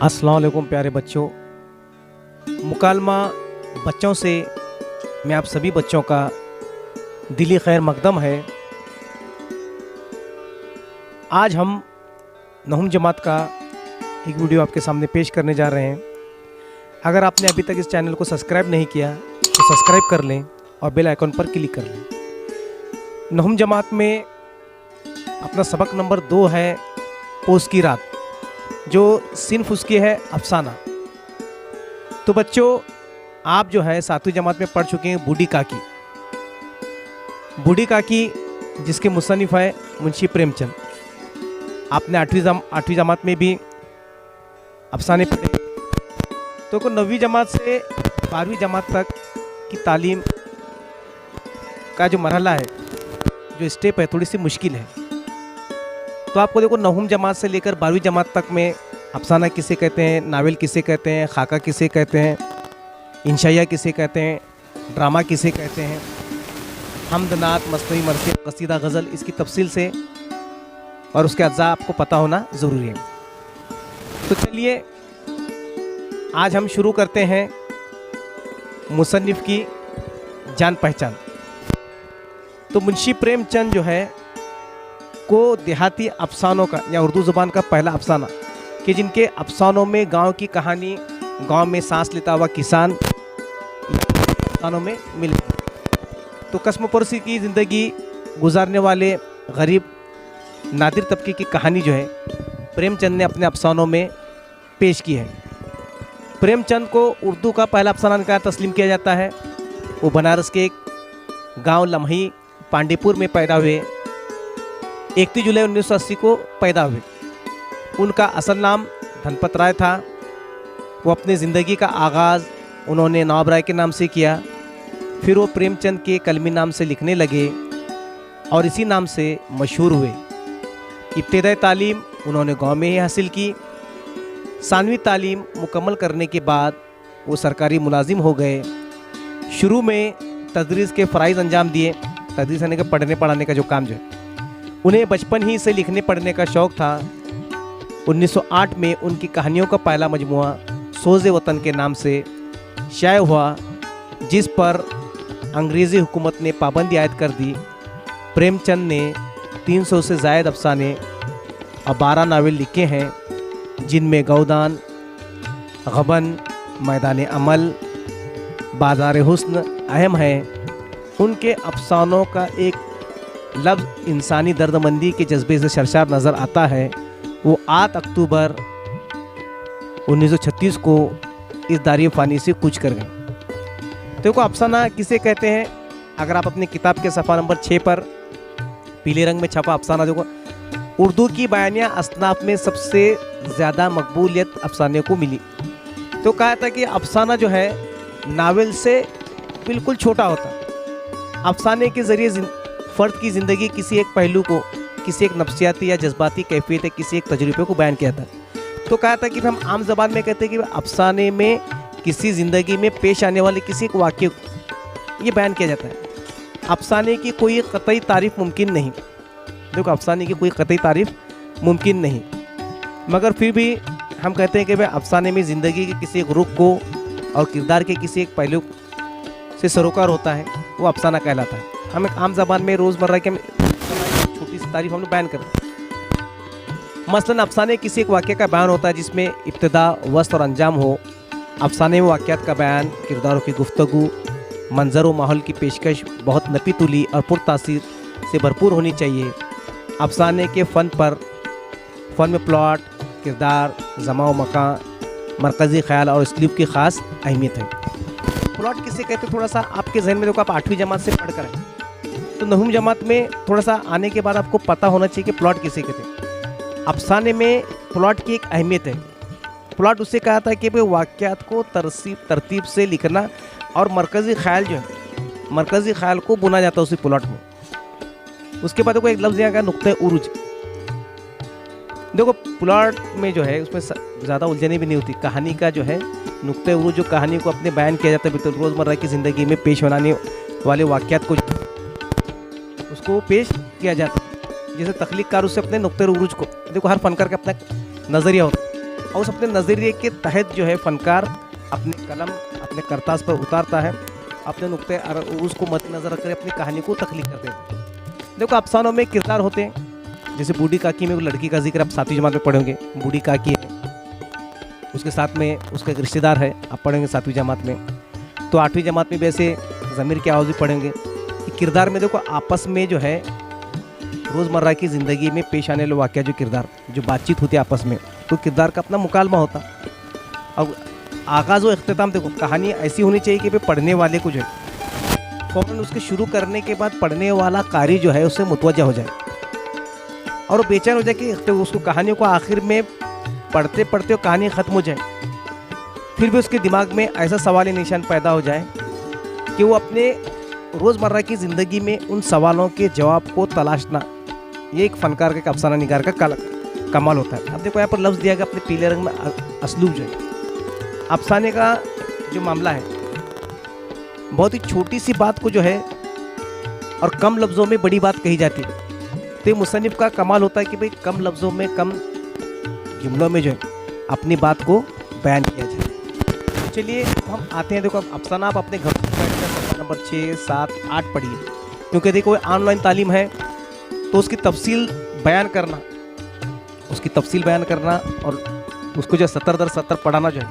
अस्सलाम वालेकुम प्यारे बच्चों। मुकालमा बच्चों से मैं आप सभी बच्चों का दिली खैर मकदम है। आज हम नहुम जमात का एक वीडियो आपके सामने पेश करने जा रहे हैं। अगर आपने अभी तक इस चैनल को सब्सक्राइब नहीं किया तो सब्सक्राइब कर लें और बेल आइकन पर क्लिक कर लें। नहुम जमात में अपना सबक नंबर 2 है पोस की रात, जो सिन्फ उसकी है अफसाना। तो बच्चों, आप जो है 7वीं जमात में पढ़ चुके हैं बूढ़ी काकी। बूढ़ी काकी जिसके मुसन्निफ है मुंशी प्रेमचंद। आपने 8वीं जमात में भी अफसाने पढ़े। तो को 9वीं जमात से 12वीं जमात तक की तालीम का जो मरहला है, जो स्टेप है, थोड़ी सी मुश्किल है। तो आपको देखो, नहुम जमात से लेकर 12वीं जमात तक में अफसाना किसे कहते हैं, नावल किसे कहते हैं, खाका किसे कहते हैं, इंशाइया किसे कहते हैं, ड्रामा किसे कहते हैं, हमदनात, मसनवी, मरसिया, कसीदा, गज़ल, इसकी तफसील से और उसके अज्जा आपको पता होना ज़रूरी है। तो चलिए आज हम शुरू करते हैं मुसन्निफ की जान पहचान। तो मुंशी प्रेमचंद जो है को देहाती अफसानों का या उर्दू ज़ुबान का पहला अफसाना कि जिनके अफसानों में गांव की कहानी, गांव में सांस लेता हुआ किसान अफसानों में मिल। तो कस्मोपरसी की ज़िंदगी गुजारने वाले गरीब नादिर तबके की कहानी जो है प्रेमचंद ने अपने अफसानों में पेश की है। प्रेमचंद को उर्दू का पहला अफसाना का तस्लीम किया जाता है। वो बनारस के एक गांव लम्ही पांडेपुर में पैदा हुए। 31 जुलाई 1980 को पैदा हुए। उनका असल नाम धनपत राय था। वो अपनी ज़िंदगी का आगाज़ उन्होंने नवाब राय के नाम से किया। फिर वो प्रेमचंद के कलमी नाम से लिखने लगे और इसी नाम से मशहूर हुए। इब्तिदाई तालीम उन्होंने गांव में ही हासिल की। 7वीं तालीम मुकम्मल करने के बाद वो सरकारी मुलाजिम हो गए। शुरू में तदरीस के फ़राइज़ अंजाम दिए। तदरीस यानी कि पढ़ने पढ़ाने का जो काम जो है, उन्हें बचपन ही से लिखने पढ़ने का शौक़ था। 1908 में उनकी कहानियों का पहला मजमुआ सोज़े वतन के नाम से शाये हुआ, जिस पर अंग्रेज़ी हुकूमत ने पाबंदी आयद कर दी। प्रेमचंद ने 300 से ज़ायद अफसाने और 12 नावल लिखे हैं, जिनमें गौदान, गबन, मैदान अमल, बाज़ार हुस्न अहम है। उनके अफसानों का एक लफ्ज़ इंसानी दर्दमंदी के जज्बे से सरशार नज़र आता है। वो 8 अक्टूबर 1936 को इस दारी फ़ानी से कूच कर गए। देखो, अफसाना किसे कहते हैं? अगर आप अपनी किताब के सफ़ा नंबर 6 पर पीले रंग में छपा अफसाना देखो, उर्दू की बयानिया असनाफ में सबसे ज़्यादा मकबूलियत अफसाने को मिली। तो कहा था कि अफसाना जो है नावल से बिल्कुल छोटा होता है। अफसाने के ज़रिए फ़र्द की ज़िंदगी किसी एक पहलू को, किसी एक नफ्सियाती या जज्बाती कैफियत, किसी एक तजुर्बे को बयान किया था। तो कहा था कि हम आम ज़बान में कहते हैं कि अफसाने में किसी ज़िंदगी में पेश आने वाले किसी एक वाक़े को ये बयान किया जाता है। अफसाने की कोई क़तई तारीफ़ मुमकिन नहीं। देखो, अफसाने की कोई क़तई तारीफ़ मुमकिन नहीं, मगर फिर भी हम कहते हैं कि भाई अफसाने में ज़िंदगी के किसी एक रुख को और किरदार के किसी एक पहलू से सरोकार होता है, वो अफसाना कहलाता है। हम एक आम ज़बान में रोज़मर्रा के छोटी सी तारीफ़ हम लोग बयान करते हैं। मसलन अफसाने किसी एक वाक़े का बयान होता है जिसमें इब्तिदा, वस्त और अंजाम हो। अफसाने में वाक़यात का बयान, किरदारों की गुफ्तगू, मंजर व माहौल की पेशकश बहुत नपी तुली और पुरतासीर से भरपूर होनी चाहिए। अफसाने के फ़न में प्लॉट, किरदार, ज़मा व मकान, मरकज़ी ख़याल और इसलूब की ख़ास अहमियत है। प्लॉट किसे कहते हैं? थोड़ा सा आपके जहन में देखो, आप 8वीं जमात से पढ़ कर आए, तो नहुम जमात में थोड़ा सा आने के बाद आपको पता होना चाहिए कि प्लॉट किसे कहते हैं। अफसाने में प्लॉट की एक अहमियत है। प्लॉट उसे कहा था कि भाई वाक़यात को तरतीब से लिखना और मरकज़ी ख़याल जो है, मरकज़ी ख़याल को बुना जाता है उसी प्लॉट में। उसके बाद देखो एक लफ्ज़ यहाँ का नुक्ते उरूज। देखो, प्लॉट में जो है उसमें ज़्यादा उलझने भी नहीं होती। कहानी का जो है नुक्ते उरूज, जो कहानी को अपने बयान किया जाता है, बिल्कुल रोज़मर्रा की ज़िंदगी में पेश होने वाले वाक़यात को उसको पेश किया जाता है। जैसे तख्लीक़ कार उससे अपने नुक्ते उरूज को, देखो हर फ़नकार का अपना नज़रिया होता है। और उस अपने नज़रिए के तहत जो है फनकार अपने कलम अपने करतास पर उतारता है, अपने नुक्ते उसको मद्देनजर रखकर अपनी कहानी को तख्लीक कर देता है। देखो अफसानों में किरदार होते हैं, जैसे बूढ़ी काकी में वो लड़की का जिक्र आप 7वीं जमात में पढ़ोगे, बूढ़ी काकी है, उसके साथ में उसका एक रिश्तेदार है, आप पढ़ेंगे 7वीं जमात में। तो 8वीं जमात में भी ऐसे ज़मीर की आवाज़ भी पढ़ेंगे। किरदार में देखो आपस में जो है रोज़मर्रा की ज़िंदगी में पेश आने वाले वाक़या जो किरदार जो बातचीत होती है आपस में, तो किरदार का अपना मुकालमा होता। अब आगाज़ व अख्तिताम देखो कहानी ऐसी होनी चाहिए कि भाई पढ़ने वाले को जो है फ़ौरन उसके शुरू करने के बाद पढ़ने वाला कारी जो है उससे मुतवज्जा हो जाए और वो बेचैन हो जाए कि उसको कहानियों को आखिर में पढ़ते पढ़ते कहानी ख़त्म हो जाए, फिर भी उसके दिमाग में ऐसा सवाल निशान पैदा हो जाए कि वो अपने रोज़मर्रा की ज़िंदगी में उन सवालों के जवाब को तलाशना, ये एक फ़नकार का अफसाना निगार का कमाल होता है। अब देखो यहाँ पर लफ्ज़ दिया गया अपने पीले रंग में असलूब जो है। अफसाने का जो मामला है बहुत ही छोटी सी बात को जो है और कम लफ्ज़ों में बड़ी बात कही जाती है, तो ये मुसन्निफ़ का कमाल होता है कि भाई कम लफ्ज़ों में कम जुमलों में जो है अपनी बात को बयान किया जाए। चलिए हम आते हैं, देखो अफसाना आप अपने घर पर नंबर 6, 7, 8 पढ़िए, क्योंकि देखो ऑनलाइन तालीम है तो उसकी तफसील बयान करना और उसको जो 70 दर 70 पढ़ाना जो है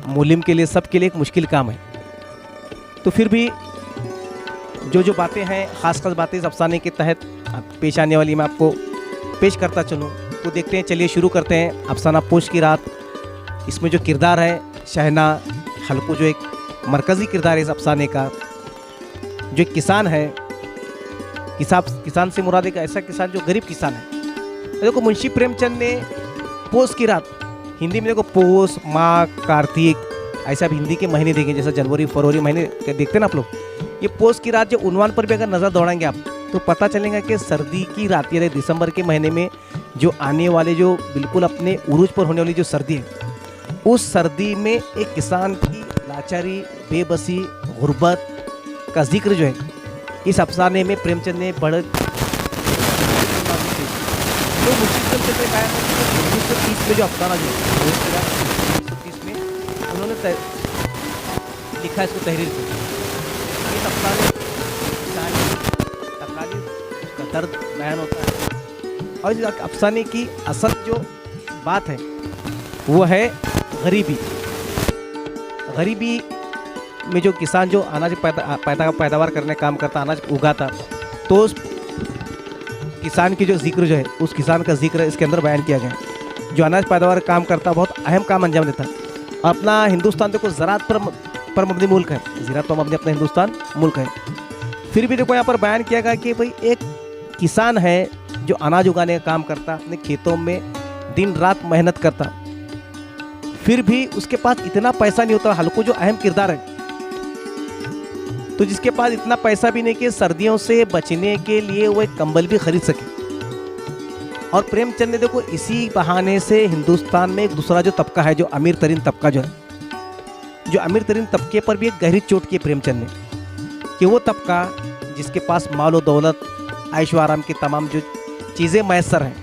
मुलिम के लिए सबके लिए एक मुश्किल काम है। तो फिर भी जो बातें हैं ख़ास बातें इस अफसाने के तहत पेश आने वाली मैं आपको पेश करता चलूँ, तो देखते हैं। चलिए शुरू करते हैं अफसाना पोश की रात। इसमें जो किरदार है शहना हल्को जो एक मरकज़ी किरदार है इस अफसाने का, जो एक किसान है, किसान से मुराद एक ऐसा किसान जो गरीब किसान है। देखो मुंशी प्रेमचंद ने पोस की रात, हिंदी में देखो पोस, माघ, कार्तिक, ऐसा आप हिंदी के महीने देखें जैसा जनवरी फरवरी महीने देखते हैं ना आप लोग, ये पोस की रात जो उन्वान पर भी अगर नज़र दौड़ाएंगे आप तो पता चलेगा कि सर्दी की रात यानी दिसंबर के महीने में जो आने वाले जो बिल्कुल अपने उरूज पर होने वाली जो सर्दी है, उस सर्दी में एक किसान की लाचारी, बेबसी, गुर्बत का जिक्र जो है इस अफसाने में प्रेमचंद ने बड़े तो मुंशी प्रेमचंद ने कहा 1930 में जो अफसाना जो 1930 में उन्होंने लिखा है, इसको तहरीर की। इस अफसाने का दर्द बयान होता है और इस अफसाने की असल जो बात है वो है गरीबी में जो किसान जो अनाज पैदावार करने काम करता, अनाज उगाता, तो उस किसान की जो जिक्र जो है उस किसान का जिक्र इसके अंदर बयान किया गया है। जो अनाज पैदावार काम करता बहुत अहम काम अंजाम देता है। अपना हिंदुस्तान देखो ज़राअत पर मबनी मुल्क है, ज़राअत पर मबनी अपना हिंदुस्तान मुल्क है, फिर भी देखो यहाँ पर बयान किया गया कि भाई एक किसान है जो अनाज उगाने का काम करता, अपने खेतों में दिन रात मेहनत करता, फिर भी उसके पास इतना पैसा नहीं होता। हल्को जो अहम किरदार है तो जिसके पास इतना पैसा भी नहीं कि सर्दियों से बचने के लिए वो एक कंबल भी खरीद सके। और प्रेमचंद ने देखो इसी बहाने से हिंदुस्तान में एक दूसरा जो तबका है, जो अमीर तरीन तबका जो है, जो अमीर तरीन तबके पर भी एक गहरी चोट की प्रेमचंद ने कि वो तबका जिसके पास माल और दौलत, ऐश व आराम की तमाम जो चीज़ें मैसर हैं,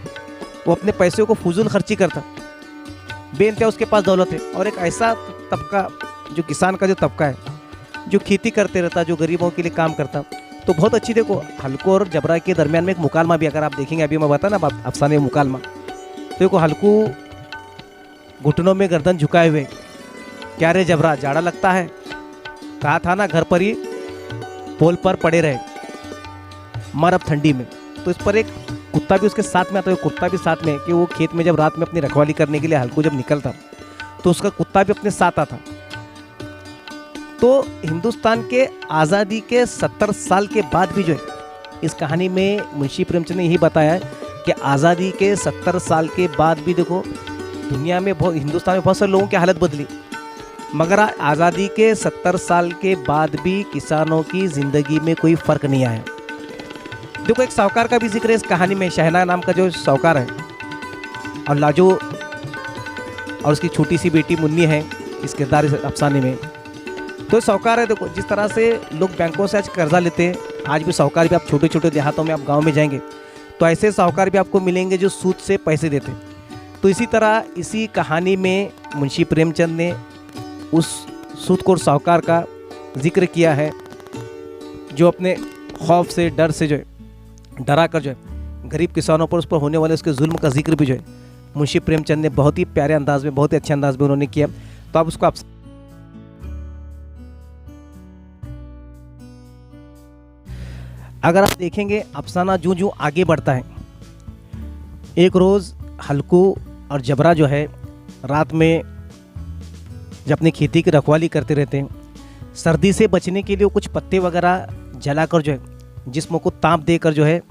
वो अपने पैसों को फजूल खर्ची करता, बेनतहा उसके पास दौलत है। और एक ऐसा तबका जो किसान का जो तबका है जो खेती करते रहता, जो गरीबों के लिए काम करता। तो बहुत अच्छी देखो हल्को और जबरा के दरमियान में एक मुकालमा भी अगर आप देखेंगे, अभी मैं बता ना अफसाने मुकालमा, तो देखो हल्को घुटनों में गर्दन झुकाए हुए, क्या रे जबरा जाड़ा लगता है, कहा था ना घर पर ही पोल पर पड़े रहे, मर अब ठंडी में। तो इस पर एक कुत्ता भी उसके साथ में आता है, कुत्ता भी साथ में कि वो खेत में जब रात में अपनी रखवाली करने के लिए हल्को जब निकलता तो उसका कुत्ता भी अपने साथ आता। तो हिंदुस्तान के आज़ादी के 70 साल के बाद भी जो है इस कहानी में मुंशी प्रेमचंद ने यही बताया है कि आज़ादी के 70 साल के बाद भी देखो दुनिया में हिंदुस्तान में बहुत सारे लोगों की हालत बदली, मगर आज़ादी के 70 साल के बाद भी किसानों की ज़िंदगी में कोई फ़र्क नहीं आया। देखो एक साहूकार का भी जिक्र है इस कहानी में, शहना नाम का जो साहूकार है और लाजो और उसकी छोटी सी बेटी मुन्नी है इस किरदार इस अफसाने में। तो साहूकार है, देखो जिस तरह से लोग बैंकों से आज कर्जा लेते हैं, आज भी साहूकार भी आप छोटे छोटे देहातों में आप गांव में जाएंगे तो ऐसे साहूकार भी आपको मिलेंगे जो सूद से पैसे देते हैं। तो इसी तरह इसी कहानी में मुंशी प्रेमचंद ने उस सूदखोर साहूकार का जिक्र किया है जो अपने खौफ से, डर से जो है डरा कर जो है गरीब किसानों पर उस पर होने वाले उसके जुल्म का जिक्र भी जो है मुंशी प्रेमचंद ने बहुत ही प्यारे अंदाज में, बहुत ही अच्छे अंदाज में उन्होंने किया। तो आप उसको अगर आप देखेंगे अफसाना जूं जूं आगे बढ़ता है, एक रोज़ हल्कू और जबरा जो है रात में जब अपनी खेती की रखवाली करते रहते हैं, सर्दी से बचने के लिए कुछ पत्ते वगैरह जलाकर जो है जिस्म को ताप देकर जो है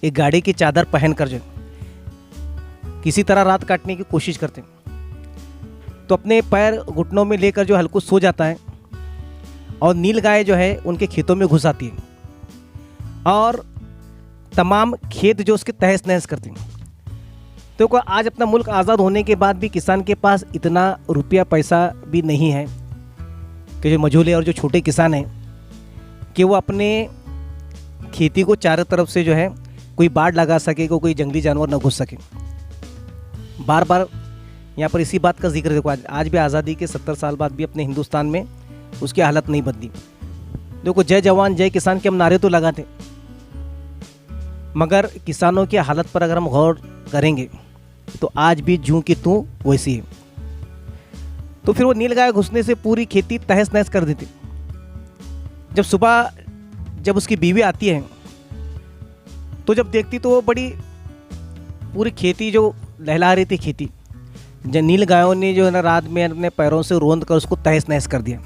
एक गाड़ी की चादर पहनकर जो है किसी तरह रात काटने की कोशिश करते हैं। तो अपने पैर घुटनों में लेकर जो हल्कू सो जाता है और नील गाय जो है उनके खेतों में घुस आती है और तमाम खेत जो उसके तहस नहस करती हैं। तो आज अपना मुल्क आज़ाद होने के बाद भी किसान के पास इतना रुपया पैसा भी नहीं है कि जो मझोले और जो छोटे किसान हैं कि वो अपने खेती को चारों तरफ से जो है कोई बाड़ लगा सके, कोई जंगली जानवर न घुस सके। बार बार यहाँ पर इसी बात का जिक्र देखो, आज भी आज़ादी के 70 साल बाद भी अपने हिंदुस्तान में उसकी हालत नहीं बदली। देखो, जय जवान जय किसान के हम नारे तो लगाते, मगर किसानों की हालत पर अगर हम गौर करेंगे तो आज भी जूं की तूं वैसी है। तो फिर वो नीलगाय घुसने से पूरी खेती तहस नहस कर देती। जब सुबह जब उसकी बीवी आती है तो जब देखती तो वो बड़ी पूरी खेती जो लहला रही थी, खेती जो नील गायों ने जो है ना रात में अपने पैरों से रोंद कर उसको तहस नहस कर दिया।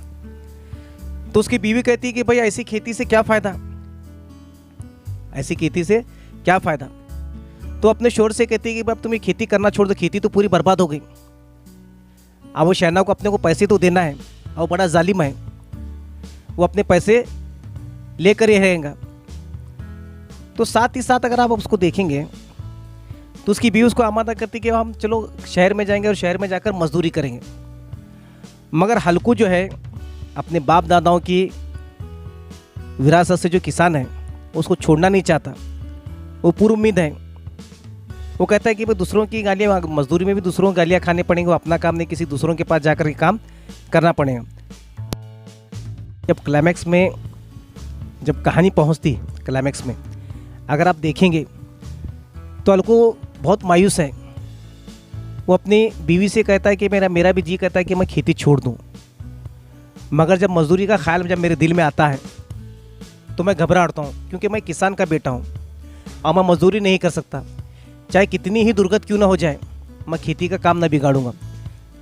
तो उसकी बीवी कहती कि भाई ऐसी खेती से क्या फ़ायदा, ऐसी खेती से क्या फ़ायदा। तो अपने शोर से कहती कि अब तुम्हें खेती करना छोड़ दो, खेती तो पूरी बर्बाद हो गई। अब वो शहना को अपने को पैसे तो देना है, और वो बड़ा जालिम है, वो अपने पैसे लेकर ही रहेगा। तो साथ ही साथ अगर आप उसको देखेंगे तो उसकी बीवी उसको आमादा करती कि हम चलो शहर में जाएंगे और शहर में जाकर मजदूरी करेंगे। मगर हल्कू जो है अपने बाप दादाओं की विरासत से जो किसान है उसको छोड़ना नहीं चाहता। वो पूरी उम्मीद है, वो कहता है कि भाई दूसरों की गालियाँ, मजदूरी में भी दूसरों की गालियाँ खाने पड़ेंगे, वो अपना काम नहीं किसी दूसरों के पास जाकर के काम करना पड़ेगा। जब क्लाइमैक्स में जब कहानी पहुंचती क्लाइमैक्स में अगर आप देखेंगे तो हल्कू बहुत मायूस है। वो अपनी बीवी से कहता है कि मेरा भी जी कहता है कि मैं खेती छोड़ दूं, मगर जब मजदूरी का ख्याल जब मेरे दिल में आता है तो मैं घबरा उठता हूँ, क्योंकि मैं किसान का बेटा हूँ और मैं मजदूरी नहीं कर सकता। चाहे कितनी ही दुर्गत क्यों ना हो जाए, मैं खेती का काम ना बिगाड़ूंगा,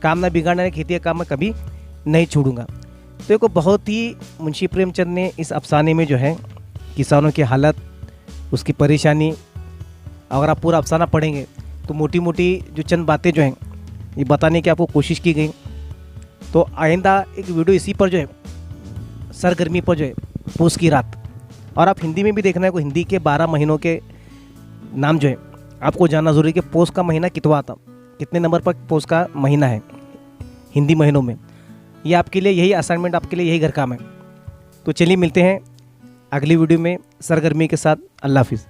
काम ना बिगाड़ने खेती का काम मैं कभी नहीं छोड़ूंगा। तो एक बहुत ही मुंशी प्रेमचंद ने इस अफसाने में जो है किसानों की हालत, उसकी परेशानी, अगर आप पूरा अफसाना पढ़ेंगे तो मोटी मोटी जो चंद बातें जो हैं ये बताने की आपको कोशिश की गई। तो आइंदा एक वीडियो इसी पर जो है सरगर्मी पर जो है पोष की रात, और आप हिंदी में भी देखना है को हिंदी के 12 महीनों के नाम जो है आपको जानना जरूरी है कि पोष का महीना कितवा था, कितने नंबर पर पोष का महीना है हिंदी महीनों में। ये आपके लिए यही असाइनमेंट, आपके लिए यही घर काम है। तो चलिए मिलते हैं अगली वीडियो में सरगर्मी के साथ। अल्लाह हाफिज़।